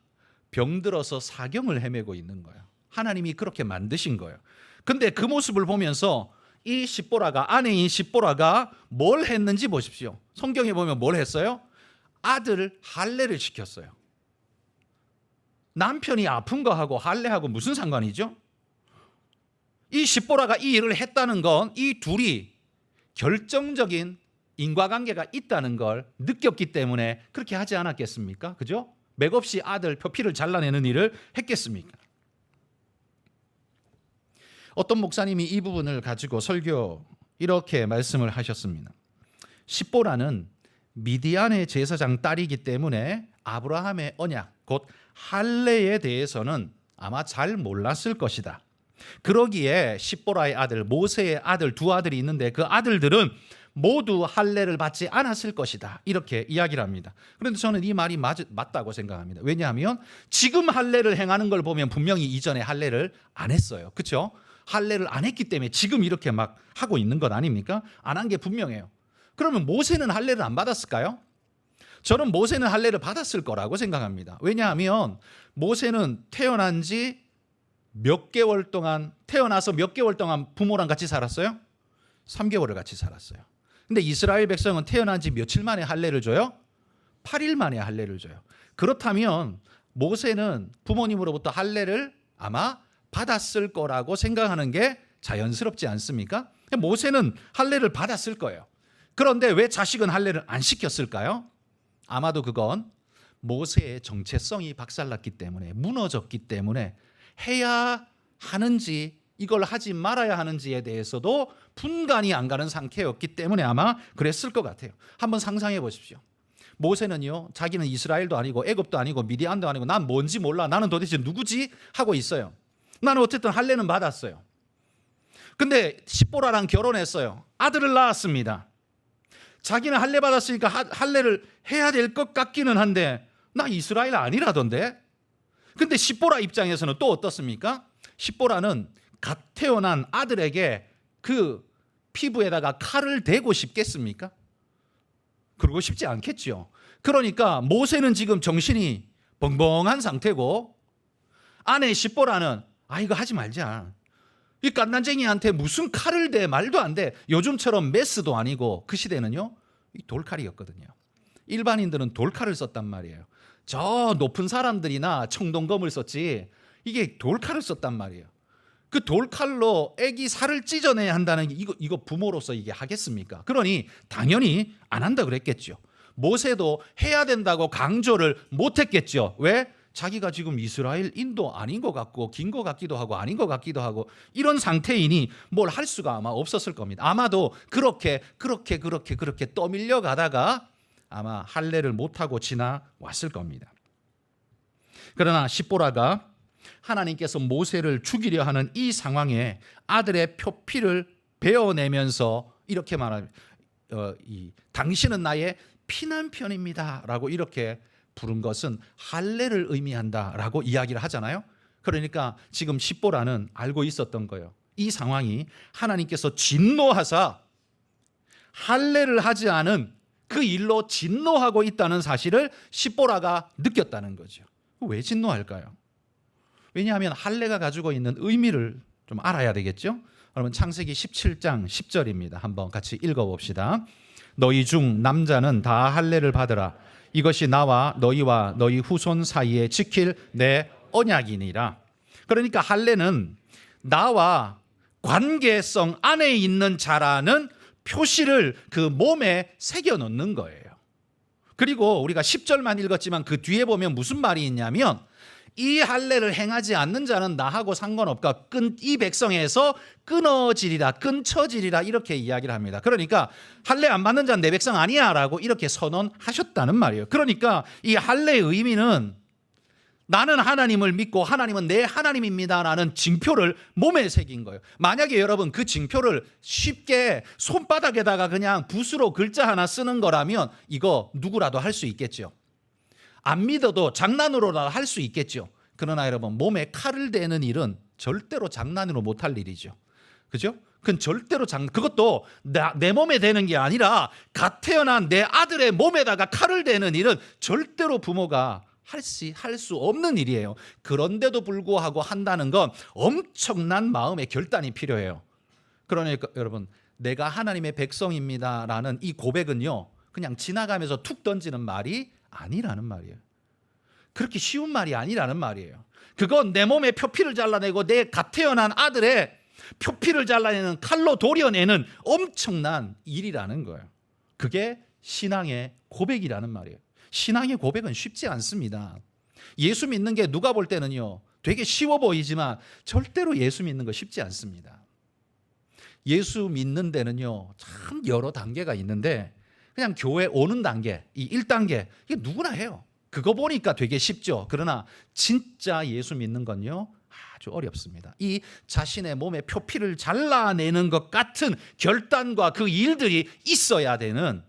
병들어서 사경을 헤매고 있는 거예요. 하나님이 그렇게 만드신 거예요. 근데 그 모습을 보면서 이 십보라가, 아내인 십보라가 뭘 했는지 보십시오. 성경에 보면 뭘 했어요? 아들 할례를 시켰어요. 남편이 아픈 거하고 할례하고 무슨 상관이죠? 이 십보라가 이 일을 했다는 건 이 둘이 결정적인 인과관계가 있다는 걸 느꼈기 때문에 그렇게 하지 않았겠습니까? 그죠? 맥없이 아들 표피를 잘라내는 일을 했겠습니까? 어떤 목사님이 이 부분을 가지고 설교 이렇게 말씀을 하셨습니다. 십보라는 미디안의 제사장 딸이기 때문에 아브라함의 언약, 곧 할례에 대해서는 아마 잘 몰랐을 것이다. 그러기에 십보라의 아들, 모세의 아들 두 아들이 있는데 그 아들들은 모두 할례를 받지 않았을 것이다. 이렇게 이야기를 합니다. 그런데 저는 이 말이 맞다고 생각합니다. 왜냐하면 지금 할례를 행하는 걸 보면 분명히 이전에 할례를 안 했어요. 그렇죠? 할례를 안 했기 때문에 지금 이렇게 막 하고 있는 것 아닙니까? 안 한 게 분명해요. 그러면 모세는 할례를 안 받았을까요? 저는 모세는 할례를 받았을 거라고 생각합니다. 왜냐하면 모세는 태어난 지 몇 개월 동안, 태어나서 몇 개월 동안 부모랑 같이 살았어요? 3개월을 같이 살았어요. 근데 이스라엘 백성은 태어난 지 며칠 만에 할례를 줘요? 8일 만에 할례를 줘요. 그렇다면 모세는 부모님으로부터 할례를 아마 받았을 거라고 생각하는 게 자연스럽지 않습니까? 모세는 할례를 받았을 거예요. 그런데 왜 자식은 할례를 안 시켰을까요? 아마도 그건 모세의 정체성이 박살났기 때문에, 무너졌기 때문에 해야 하는지 이걸 하지 말아야 하는지에 대해서도 분간이 안 가는 상태였기 때문에 아마 그랬을 것 같아요. 한번 상상해 보십시오. 모세는요, 자기는 이스라엘도 아니고 애굽도 아니고 미디안도 아니고 난 뭔지 몰라, 나는 도대체 누구지 하고 있어요. 나는 어쨌든 할례는 받았어요. 근데 십보라랑 결혼했어요. 아들을 낳았습니다. 자기는 할례 받았으니까 할례를 해야 될 것 같기는 한데 나 이스라엘 아니라던데. 근데 십보라 입장에서는 또 어떻습니까? 십보라는 갓 태어난 아들에게 그 피부에다가 칼을 대고 싶겠습니까? 그러고 싶지 않겠죠. 그러니까 모세는 지금 정신이 벙벙한 상태고 아내 십보라는 이거 하지 말자. 이 갓난쟁이한테 무슨 칼을 대, 말도 안 돼. 요즘처럼 메스도 아니고 그 시대는요, 이 돌칼이었거든요. 일반인들은 돌칼을 썼단 말이에요. 저 높은 사람들이나 청동검을 썼지 이게 돌칼을 썼단 말이에요. 그 돌칼로 애기 살을 찢어내야 한다는 게 이거 부모로서 이게 하겠습니까? 그러니 당연히 안 한다 그랬겠죠. 모세도 해야 된다고 강조를 못 했겠죠. 왜? 자기가 지금 이스라엘인도 아닌 것 같고 긴 것 같기도 하고 아닌 것 같기도 하고 이런 상태이니 뭘 할 수가 아마 없었을 겁니다. 아마도 그렇게 떠밀려 가다가 아마 할례를 못하고 지나왔을 겁니다. 그러나 십보라가 하나님께서 모세를 죽이려 하는 이 상황에 아들의 표피를 베어내면서 이렇게 말합니다. 당신은 나의 피난편입니다 라고 이렇게 부른 것은 할례를 의미한다라고 이야기를 하잖아요. 그러니까 지금 십보라는 알고 있었던 거예요. 이 상황이 하나님께서 진노하사 할례를 하지 않은 그 일로 진노하고 있다는 사실을 십보라가 느꼈다는 거죠. 왜 진노할까요? 왜냐하면 할례가 가지고 있는 의미를 좀 알아야 되겠죠. 여러분 창세기 17장 10절입니다. 한번 같이 읽어봅시다. 너희 중 남자는 다 할례를 받으라. 이것이 나와 너희와 너희 후손 사이에 지킬 내 언약이니라. 그러니까 할례는 나와 관계성 안에 있는 자라는 표시를 그 몸에 새겨 놓는 거예요. 그리고 우리가 10절만 읽었지만 그 뒤에 보면 무슨 말이 있냐면 이 할례를 행하지 않는 자는 나하고 상관없고 이 백성에서 끊어지리라, 끊쳐지리라 이렇게 이야기를 합니다. 그러니까 할례 안 받는 자는 내 백성 아니야 라고 이렇게 선언하셨다는 말이에요. 그러니까 이 할례의 의미는 나는 하나님을 믿고 하나님은 내 하나님입니다 라는 징표를 몸에 새긴 거예요. 만약에 여러분 그 징표를 쉽게 손바닥에다가 그냥 붓으로 글자 하나 쓰는 거라면 이거 누구라도 할 수 있겠죠. 안 믿어도 장난으로라도 할 수 있겠죠. 그러나 여러분 몸에 칼을 대는 일은 절대로 장난으로 못할 일이죠. 그죠? 그건 절대로 그것도 내 몸에 대는 게 아니라 갓 태어난 내 아들의 몸에다가 칼을 대는 일은 절대로 부모가 할 수 없는 일이에요. 그런데도 불구하고 한다는 건 엄청난 마음의 결단이 필요해요. 그러니까 여러분 내가 하나님의 백성입니다라는 이 고백은요 그냥 지나가면서 툭 던지는 말이 아니라는 말이에요. 그렇게 쉬운 말이 아니라는 말이에요. 그건 내 몸에 표피를 잘라내고 내 갓 태어난 아들의 표피를 잘라내는 칼로 도려내는 엄청난 일이라는 거예요. 그게 신앙의 고백이라는 말이에요. 신앙의 고백은 쉽지 않습니다. 예수 믿는 게 누가 볼 때는요 되게 쉬워 보이지만 절대로 예수 믿는 거 쉽지 않습니다. 예수 믿는 데는요 참 여러 단계가 있는데 그냥 교회 오는 단계, 이 1단계 이게 누구나 해요. 그거 보니까 되게 쉽죠. 그러나 진짜 예수 믿는 건요 아주 어렵습니다. 이 자신의 몸에 표피를 잘라내는 것 같은 결단과 그 일들이 있어야 되는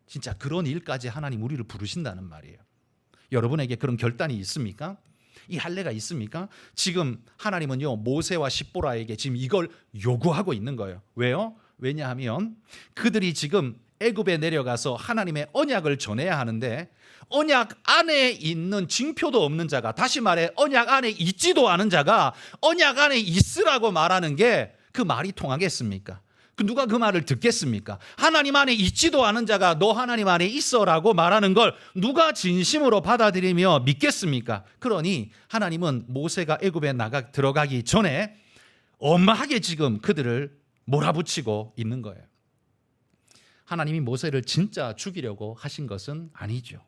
진짜 그런 일까지 하나님 우리를 부르신다는 말이에요. 여러분에게 그런 결단이 있습니까? 이 할례가 있습니까? 지금 하나님은요 모세와 십보라에게 지금 이걸 요구하고 있는 거예요. 왜요? 왜냐하면 그들이 지금 애굽에 내려가서 하나님의 언약을 전해야 하는데 언약 안에 있는 징표도 없는 자가, 다시 말해 언약 안에 있지도 않은 자가 언약 안에 있으라고 말하는 게 그 말이 통하겠습니까? 누가 그 말을 듣겠습니까? 하나님 안에 있지도 않은 자가 너 하나님 안에 있어라고 말하는 걸 누가 진심으로 받아들이며 믿겠습니까? 그러니 하나님은 모세가 애굽에 들어가기 전에 엄하게 지금 그들을 몰아붙이고 있는 거예요. 하나님이 모세를 진짜 죽이려고 하신 것은 아니죠.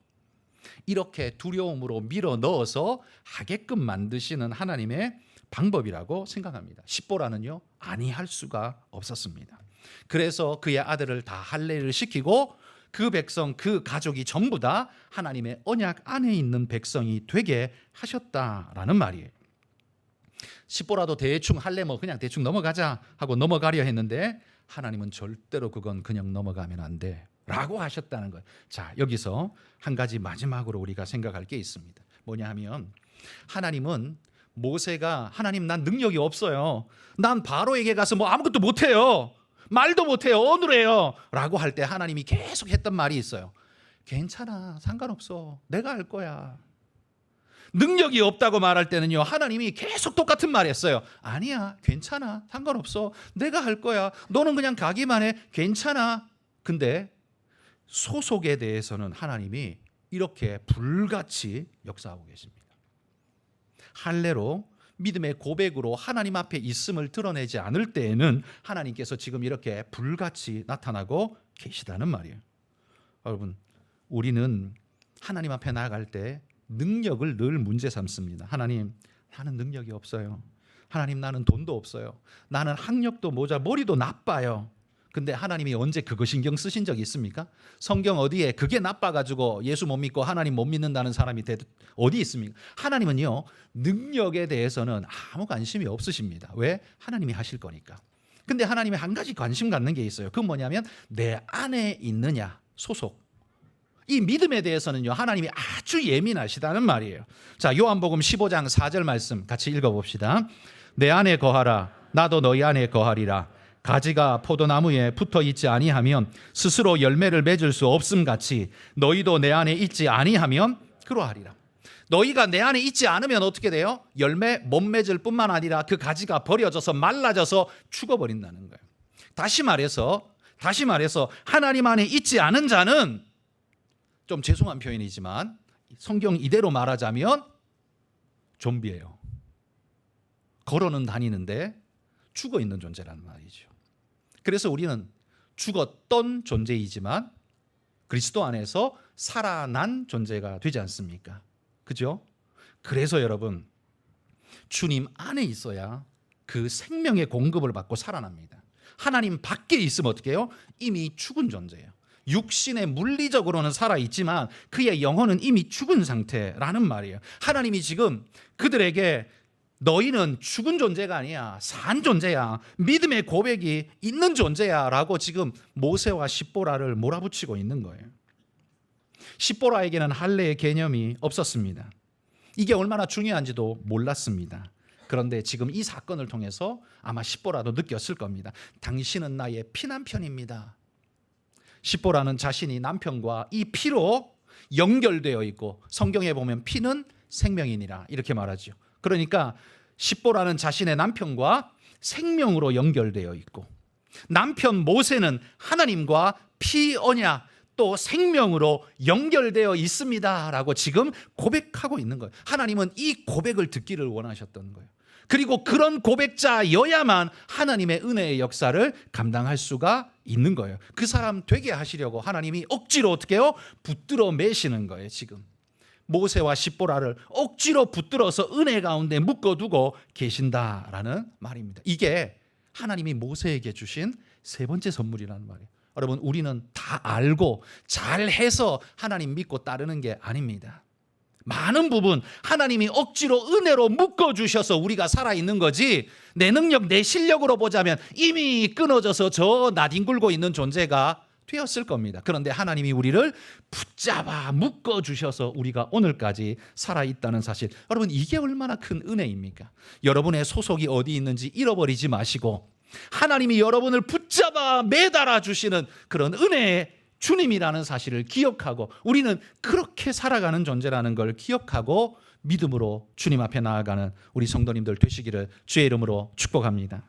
이렇게 두려움으로 밀어 넣어서 하게끔 만드시는 하나님의 방법이라고 생각합니다. 십보라는요 아니할 수가 없었습니다. 그래서 그의 아들을 다 할례를 시키고 그 백성, 그 가족이 전부 다 하나님의 언약 안에 있는 백성이 되게 하셨다라는 말이에요. 십보라도 대충 할례 그냥 대충 넘어가자 하고 넘어가려 했는데 하나님은 절대로 그건 그냥 넘어가면 안 돼 라고 하셨다는 거예요. 자, 여기서 한 가지 마지막으로 우리가 생각할 게 있습니다. 뭐냐 하면 하나님은 모세가 하나님 난 능력이 없어요. 난 바로에게 가서 아무것도 못해요. 말도 못해요. 어눌해요. 라고 할 때 하나님이 계속 했던 말이 있어요. 괜찮아. 상관없어. 내가 할 거야. 능력이 없다고 말할 때는요 하나님이 계속 똑같은 말 했어요. 아니야. 괜찮아. 상관없어. 내가 할 거야. 너는 그냥 가기만 해. 괜찮아. 근데 소속에 대해서는 하나님이 이렇게 불같이 역사하고 계십니다. 할례로 믿음의 고백으로 하나님 앞에 있음을 드러내지 않을 때에는 하나님께서 지금 이렇게 불같이 나타나고 계시다는 말이에요. 여러분, 우리는 하나님 앞에 나아갈 때 능력을 늘 문제 삼습니다. 하나님, 나는 능력이 없어요. 하나님, 나는 돈도 없어요. 나는 학력도 모자, 머리도 나빠요. 근데 하나님이 언제 그거 신경 쓰신 적이 있습니까? 성경 어디에 그게 나빠가지고 예수 못 믿고 하나님 못 믿는다는 사람이 어디 있습니까? 하나님은요, 능력에 대해서는 아무 관심이 없으십니다. 왜? 하나님이 하실 거니까. 근데 하나님이 한 가지 관심 갖는 게 있어요. 그건 뭐냐면 내 안에 있느냐, 소속. 이 믿음에 대해서는요, 하나님이 아주 예민하시다는 말이에요. 자, 요한복음 15장 4절 말씀 같이 읽어봅시다. 내 안에 거하라, 나도 너희 안에 거하리라. 가지가 포도나무에 붙어 있지 아니하면 스스로 열매를 맺을 수 없음 같이 너희도 내 안에 있지 아니하면 그러하리라. 너희가 내 안에 있지 않으면 어떻게 돼요? 열매 못 맺을 뿐만 아니라 그 가지가 버려져서 말라져서 죽어버린다는 거예요. 다시 말해서 하나님 안에 있지 않은 자는, 좀 죄송한 표현이지만 성경 이대로 말하자면 좀비예요. 걸어는 다니는데 죽어 있는 존재라는 말이죠. 그래서 우리는 죽었던 존재이지만 그리스도 안에서 살아난 존재가 되지 않습니까? 그죠? 그래서 여러분, 주님 안에 있어야 그 생명의 공급을 받고 살아납니다. 하나님 밖에 있으면 어떻게 해요? 이미 죽은 존재예요. 육신에 물리적으로는 살아있지만 그의 영혼은 이미 죽은 상태라는 말이에요. 하나님이 지금 그들에게 너희는 죽은 존재가 아니야, 산 존재야, 믿음의 고백이 있는 존재야 라고 지금 모세와 십보라를 몰아붙이고 있는 거예요. 십보라에게는 할례의 개념이 없었습니다. 이게 얼마나 중요한지도 몰랐습니다. 그런데 지금 이 사건을 통해서 아마 십보라도 느꼈을 겁니다. 당신은 나의 피남편입니다. 십보라는 자신이 남편과 이 피로 연결되어 있고, 성경에 보면 피는 생명이니라 이렇게 말하죠. 그러니까 십보라는 자신의 남편과 생명으로 연결되어 있고, 남편 모세는 하나님과 피 언약 또 생명으로 연결되어 있습니다 라고 지금 고백하고 있는 거예요. 하나님은 이 고백을 듣기를 원하셨던 거예요. 그리고 그런 고백자여야만 하나님의 은혜의 역사를 감당할 수가 있는 거예요. 그 사람 되게 하시려고 하나님이 억지로 어떻게 해요? 붙들어 매시는 거예요. 지금 모세와 십보라를 억지로 붙들어서 은혜 가운데 묶어두고 계신다라는 말입니다. 이게 하나님이 모세에게 주신 세 번째 선물이라는 말이에요. 여러분, 우리는 다 알고 잘해서 하나님 믿고 따르는 게 아닙니다. 많은 부분 하나님이 억지로 은혜로 묶어주셔서 우리가 살아있는 거지, 내 능력, 내 실력으로 보자면 이미 끊어져서 저 나뒹굴고 있는 존재가 되었을 겁니다. 그런데 하나님이 우리를 붙잡아 묶어주셔서 우리가 오늘까지 살아있다는 사실, 여러분, 이게 얼마나 큰 은혜입니까? 여러분의 소속이 어디 있는지 잃어버리지 마시고 하나님이 여러분을 붙잡아 매달아 주시는 그런 은혜의 주님이라는 사실을 기억하고, 우리는 그렇게 살아가는 존재라는 걸 기억하고 믿음으로 주님 앞에 나아가는 우리 성도님들 되시기를 주의 이름으로 축복합니다.